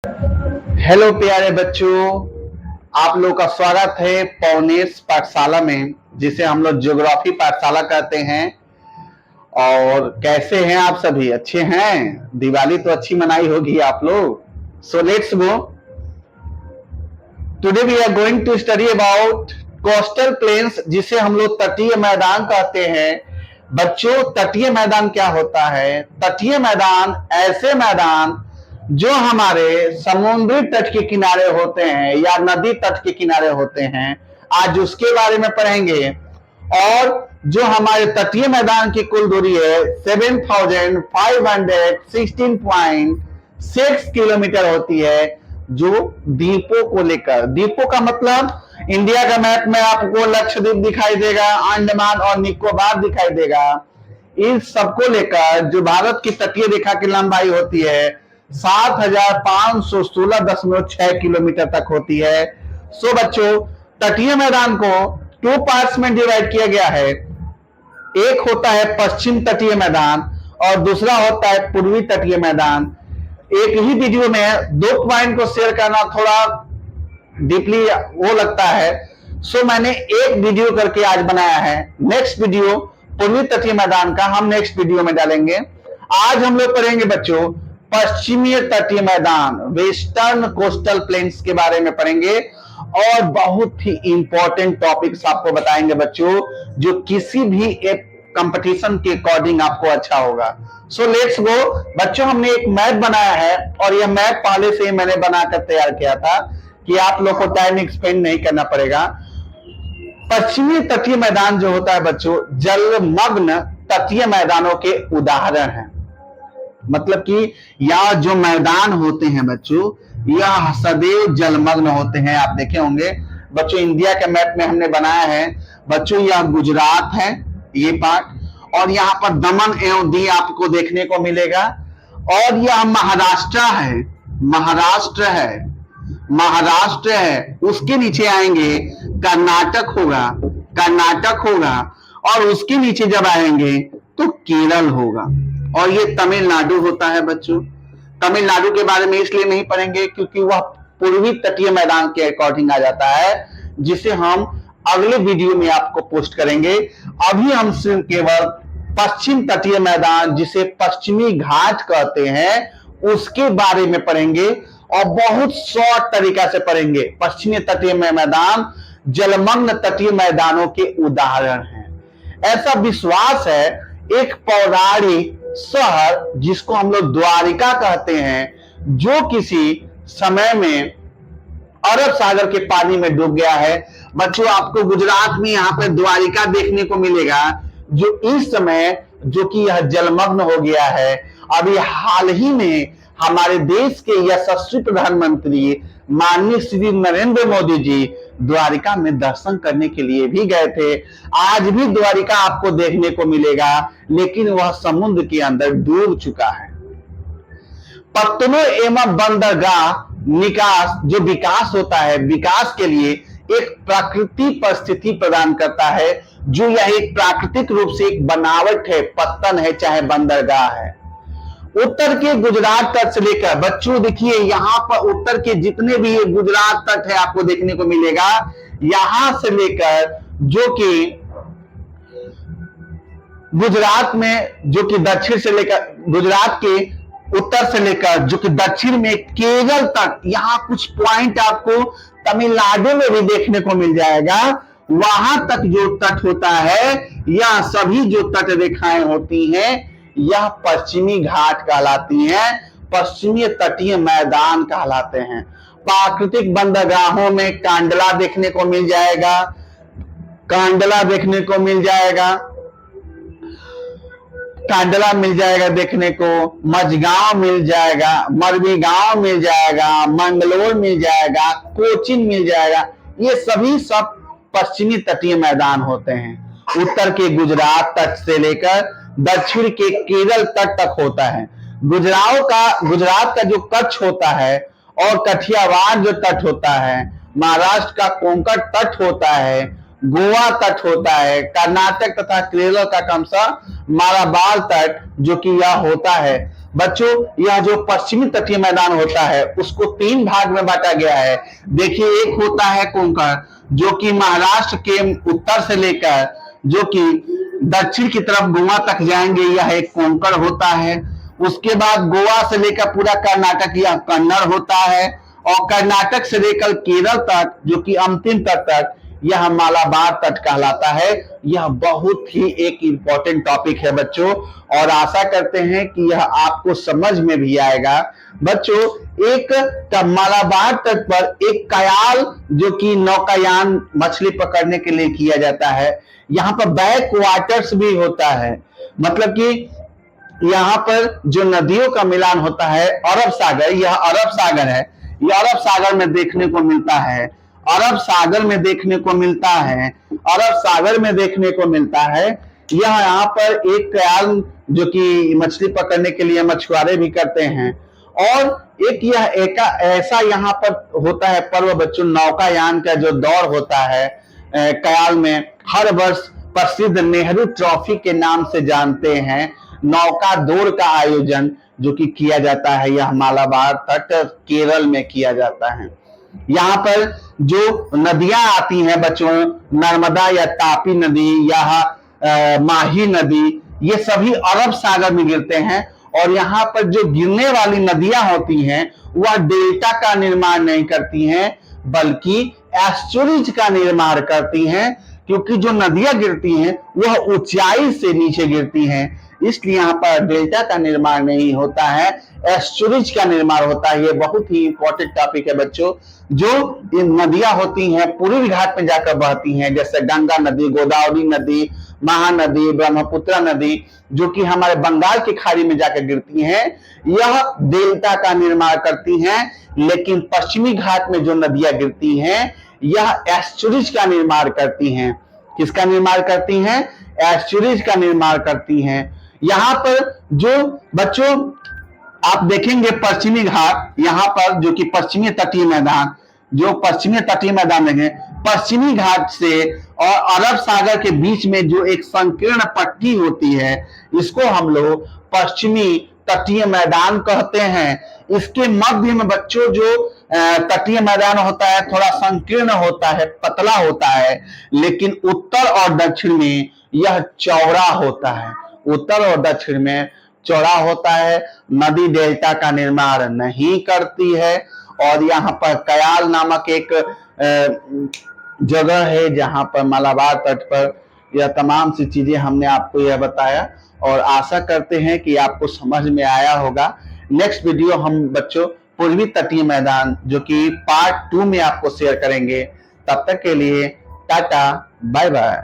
Hello प्यारे बच्चों, आप लोग का स्वागत है पौनेश पाठशाला में, जिसे हम लोग ज्योग्राफी पाठशाला कहते हैं। और कैसे हैं आप सभी? अच्छे हैं? दिवाली तो अच्छी मनाई होगी आप लोग। So let's go. Today we are going to study about coastal plains, जिसे हम लोग तटीय मैदान कहते हैं। बच्चों, तटीय मैदान क्या होता है? तटीय मैदान ऐसे मैदान जो हमारे समुद्री तट के किनारे होते हैं या नदी तट के किनारे होते हैं, आज उसके बारे में पढ़ेंगे। और जो हमारे तटीय मैदान की कुल दूरी है 7,516.6 किलोमीटर होती है, जो द्वीपों को लेकर। द्वीपों का मतलब इंडिया का मैप में आपको लक्षद्वीप दिखाई देगा, अंडमान और निकोबार दिखाई देगा। इन सबको लेकर जो भारत की तटीय रेखा की लंबाई होती है 7,516.6 किलोमीटर तक होती है। सो बच्चों, तटीय मैदान को 2 पार्ट्स में डिवाइड किया गया है। एक होता है पश्चिम तटीय मैदान और दूसरा होता है पूर्वी तटीय मैदान। एक ही वीडियो में 2 पॉइंट को शेयर करना थोड़ा डीपली वो लगता है, सो मैंने एक वीडियो करके आज बनाया है। नेक्स्ट वीडियो पूर्वी तटीय मैदान का हम नेक्स्ट वीडियो में डालेंगे। आज हम लोग पढ़ेंगे बच्चों पश्चिमी तटीय मैदान, वेस्टर्न कोस्टल प्लेन्स के बारे में पढ़ेंगे और बहुत ही इंपॉर्टेंट टॉपिक्स आपको बताएंगे बच्चों, जो किसी भी एक कंपटीशन के अकॉर्डिंग आपको अच्छा होगा। सो लेट्स गो। बच्चों, हमने एक मैप बनाया है और यह मैप पहले से ही मैंने बनाकर तैयार किया था कि आप लोग को टाइम एक्सपेंड नहीं करना पड़ेगा। पश्चिमी तटीय मैदान जो होता है बच्चों, जलमग्न तटीय मैदानों के उदाहरण हैं। मतलब कि यह जो मैदान होते हैं बच्चों, यह सदैव जलमग्न होते हैं। आप देखे होंगे बच्चों, इंडिया के मैप में हमने बनाया है बच्चों, यह गुजरात है ये पार्ट, और यहाँ पर दमन एवं दीव आपको देखने को मिलेगा। और यह महाराष्ट्र है, महाराष्ट्र है। उसके नीचे आएंगे कर्नाटक होगा, और उसके नीचे जब आएंगे तो केरल होगा, और ये तमिलनाडु होता है बच्चों। तमिलनाडु के बारे में इसलिए नहीं पढ़ेंगे क्योंकि वह पूर्वी तटीय मैदान के अकॉर्डिंग आ जाता है, जिसे हम अगले वीडियो में आपको पोस्ट करेंगे। अभी हम सिर्फ केवल पश्चिम तटीय मैदान, जिसे पश्चिमी घाट कहते हैं, उसके बारे में पढ़ेंगे और बहुत शॉर्ट तरीका से पढ़ेंगे। पश्चिमी तटीय मैदान जलमग्न तटीय मैदानों के उदाहरण हैं। ऐसा विश्वास है, एक पौराणिक शहर जिसको हम लोग द्वारिका कहते हैं, जो किसी समय में अरब सागर के पानी में डूब गया है। बच्चों, आपको गुजरात में यहाँ पे द्वारिका देखने को मिलेगा, जो इस समय जो कि यह जलमग्न हो गया है। अभी हाल ही में हमारे देश के यशस्वी प्रधानमंत्री माननीय श्री नरेंद्र मोदी जी द्वारिका में दर्शन करने के लिए भी गए थे। आज भी द्वारिका आपको देखने को मिलेगा, लेकिन वह समुद्र के अंदर डूब चुका है। पत्तनों एवं बंदरगाह निकास जो विकास होता है, विकास के लिए एक प्राकृतिक परिस्थिति प्रदान करता है, जो यह एक प्राकृतिक रूप से एक बनावट है, पत्तन है चाहे बंदरगाह है। उत्तर के गुजरात तट से लेकर बच्चों देखिए, यहाँ पर उत्तर के जितने भी गुजरात तट है आपको देखने को मिलेगा, यहां से लेकर जो कि गुजरात में, जो कि दक्षिण से लेकर गुजरात के उत्तर से लेकर जो कि दक्षिण में केरल तक, यहाँ कुछ पॉइंट आपको तमिलनाडु में भी देखने को मिल जाएगा। वहां तक जो तट होता है, यह सभी जो तट रेखाएं होती हैं, यह पश्चिमी घाट कहलाती हैं, पश्चिमी तटीय मैदान कहलाते हैं। प्राकृतिक बंदरगाहों में कांडला देखने को मिल जाएगा, कांडला मिल जाएगा देखने को, मझगांव मिल जाएगा, मरवी गांव मिल जाएगा, मंगलोर मिल जाएगा, कोचिन मिल जाएगा। ये सभी सब पश्चिमी तटीय मैदान होते हैं। उत्तर के गुजरात तट से लेकर दक्षिण के केरल तट तक होता है। गुजरात का जो कच्छ होता है और कठियावाड़ जो तट होता है, महाराष्ट्र का कोंकण तट होता है, गोवा तट होता है, कर्नाटक तथा केरल का क्रमशः मालाबार तट जो कि यह होता है। बच्चों यह जो पश्चिमी तटीय मैदान होता है उसको 3 भाग में बांटा गया है। देखिए, एक होता है कोंकण जो कि महाराष्ट्र के उत्तर से लेकर जो कि दक्षिण की तरफ गोवा तक जाएंगे, यह एक कोंकण होता है। उसके बाद गोवा से लेकर पूरा कर्नाटक यह कन्नड़ होता है, और कर्नाटक से लेकर केरल तक जो कि अंतिम तट तक यह मालाबार तट कहलाता है। यह बहुत ही एक इंपॉर्टेंट टॉपिक है बच्चों, और आशा करते हैं कि यह आपको समझ में भी आएगा। बच्चों, एक मालाबार तट पर एक कयाल जो कि नौकायान मछली पकड़ने के लिए किया जाता है। यहाँ पर बैक वाटर्स भी होता है, मतलब कि यहाँ पर जो नदियों का मिलान होता है, अरब सागर, यह अरब सागर है, यह अरब सागर में देखने को मिलता है, अरब सागर में देखने को मिलता है, अरब सागर में देखने को मिलता है। यह यहाँ पर एक कयाल जो कि मछली पकड़ने के लिए मछुआरे भी करते हैं, और एक यह ऐसा यहाँ पर होता है पर्व बच्चों, नौकायान का जो दौर होता है कयाल में, हर वर्ष प्रसिद्ध नेहरू ट्रॉफी के नाम से जानते हैं, नौका दौड़ का आयोजन जो कि किया जाता है, यह मालाबार तट केरल में किया जाता है। यहाँ पर जो नदियां आती हैं बच्चों, नर्मदा या तापी नदी या माही नदी, ये सभी अरब सागर में गिरते हैं। और यहाँ पर जो गिरने वाली नदियां होती हैं वह डेल्टा का निर्माण नहीं करती हैं, बल्कि एस्चुरीज का निर्माण करती हैं, क्योंकि जो नदियां गिरती हैं वह ऊंचाई से नीचे गिरती हैं, इसलिए यहाँ पर डेल्टा का निर्माण नहीं होता है, एस्चुरीज का निर्माण होता है। ये बहुत ही इंपॉर्टेंट टॉपिक है बच्चों। जो नदियां होती हैं पूर्वी घाट में जाकर बहती हैं, जैसे गंगा नदी, गोदावरी नदी, महानदी, ब्रह्मपुत्र नदी, जो कि हमारे बंगाल की खाड़ी में जाकर गिरती हैं, यह डेल्टा का निर्माण करती हैं। लेकिन पश्चिमी घाट में जो नदियां गिरती हैं यह एस्चुरीज का निर्माण करती हैं। किसका निर्माण करती हैं? एस्चुरीज का निर्माण करती हैं। यहाँ पर जो बच्चों आप देखेंगे पश्चिमी घाट, यहाँ पर जो कि पश्चिमी तटीय मैदान, जो पश्चिमी तटीय मैदान देखें, पश्चिमी घाट से और अरब सागर के बीच में जो एक संकीर्ण पट्टी होती है, इसको हम लोग पश्चिमी तटीय मैदान कहते हैं। इसके मध्य में बच्चों जो तटीय मैदान होता है थोड़ा संकीर्ण होता है, पतला होता है, लेकिन उत्तर और दक्षिण में यह चौड़ा होता है, उत्तर और दक्षिण में चौड़ा होता है, नदी डेल्टा का निर्माण नहीं करती है। और यहाँ पर कयाल नामक एक जगह है जहाँ पर मालाबार तट पर यह तमाम सी चीजें हमने आपको यह बताया, और आशा करते हैं कि आपको समझ में आया होगा। नेक्स्ट वीडियो हम बच्चों पूर्वी तटीय मैदान जो कि पार्ट 2 में आपको शेयर करेंगे। तब तक के लिए टाटा, बाय बाय।